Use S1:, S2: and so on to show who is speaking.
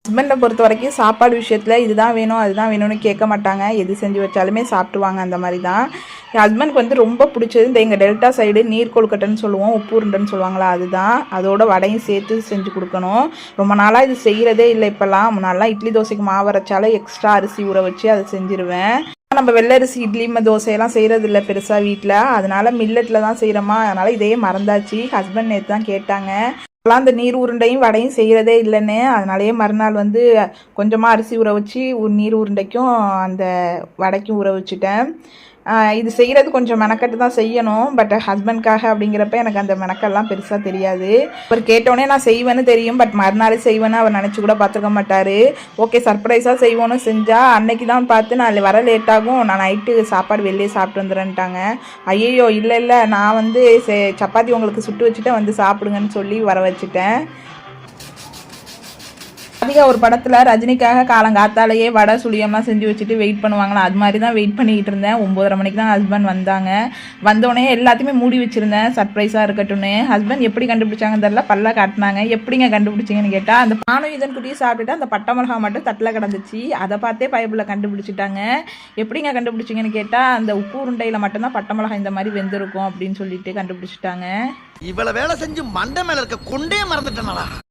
S1: ஹஸ்பண்டை பொறுத்த வரைக்கும் சாப்பாடு விஷயத்தில் இதுதான் வேணும் அதுதான் வேணும்னு கேட்க மாட்டாங்க. எது செஞ்சு வச்சாலுமே சாப்பிட்டுவாங்க. அந்த மாதிரி தான் என் ஹஸ்பண்டுக்கு வந்து ரொம்ப பிடிச்சது இந்த எங்கள் டெல்டா சைடு நீர் கொழுக்கட்டைன்னு சொல்லுவோம், உப்பு உருண்டைன்னு சொல்லுவாங்களா, அதுதான். அதோட வடையும் சேர்த்து செஞ்சு கொடுக்கணும். ரொம்ப நாளாக இது செய்கிறதே இல்லை. இப்போல்லாம் முன்னாடிலாம் இட்லி தோசைக்கு மாவு அரைச்சாலும் எக்ஸ்ட்ரா அரிசி ஊற வச்சு அதை செஞ்சுருவேன். நம்ம வெள்ளரிசி இட்லி தோசையெல்லாம் செய்கிறது இல்லை பெருசாக வீட்டில். அதனால் மில்லட்டில் தான் செய்கிறோமா, அதனால் இதையே மறந்தாச்சு. ஹஸ்பண்ட் நேற்று தான் கேட்டாங்க. அந்த நீர் உருண்டையும் வடையும் செய்கிறதே இல்லைன்னு. அதனாலேயே மறுநாள் வந்து கொஞ்சமாக அரிசி ஊற வச்சு நீர் உருண்டைக்கும் அந்த வடைக்கும் ஊற வச்சுட்டேன். இது செய்கிறது கொஞ்சம் மெனக்கட்டு தான் செய்யணும். பட் ஹஸ்பண்ட்காக அப்படிங்கிறப்ப எனக்கு அந்த மெனக்கெல்லாம் பெருசாக தெரியாது. அவர் கேட்டோடனே நான் செய்வேன்னு தெரியும். பட் மறுநாள் செய்வேன்னு அவர் நினச்சி கூட பார்த்துக்க மாட்டார். ஓகே சர்ப்ரைஸாக செய்வோன்னு செஞ்சால் அன்னைக்கு தான் பார்த்து நான் வர லேட்டாகும், நான் நைட்டு சாப்பாடு வெளியே சாப்பிட்டு வந்துடுறேன்ட்டாங்க. ஐயோ இல்லை நான் வந்து சப்பாத்தி உங்களுக்கு சுட்டு வச்சுட்டு வந்து சாப்பிடுங்கன்னு சொல்லி வர வச்சுட்டேன். அதிக ஒரு படத்தில் ரஜினிக்காக காலங்காத்தாலேயே வடை சுழியம்லாம் செஞ்சு வச்சுட்டு வெயிட் பண்ணுவாங்களா, அது மாதிரி தான் வெயிட் பண்ணிக்கிட்டு இருந்தேன். 9:30 மணிக்கு தான் ஹஸ்பண்ட் வந்தாங்க. வந்தோடனே எல்லாத்தையுமே மூடி வச்சுருந்தேன் சர்ப்ரைஸாக இருக்கட்டும்னு. ஹஸ்பண்ட் எப்படி கண்டுபிடிச்சாங்கன்னு தெரியல, பல்ல காட்டினாங்க. எப்படிங்க கண்டுபிடிச்சிங்கன்னு கேட்டால் அந்த பானும் இதன் குட்டியும் சாப்பிட்டுட்டு அந்த பட்டை மிளகா மட்டும் தட்டில் கிடந்துச்சு. அதை பார்த்தே பைபிளில் கண்டுபிடிச்சிட்டாங்க. எப்படிங்க கண்டுபிடிச்சிங்கன்னு கேட்டால் அந்த உப்பு உருண்டையில் மட்டும்தான் பட்டை மிளகா இந்த மாதிரி வெந்திருக்கும் அப்படின்னு சொல்லிட்டு கண்டுபிடிச்சிட்டாங்க.
S2: இவ்வளவு வேலை செஞ்சு மண்டை மேல இருக்க கொண்டே மறந்துட்டேனா.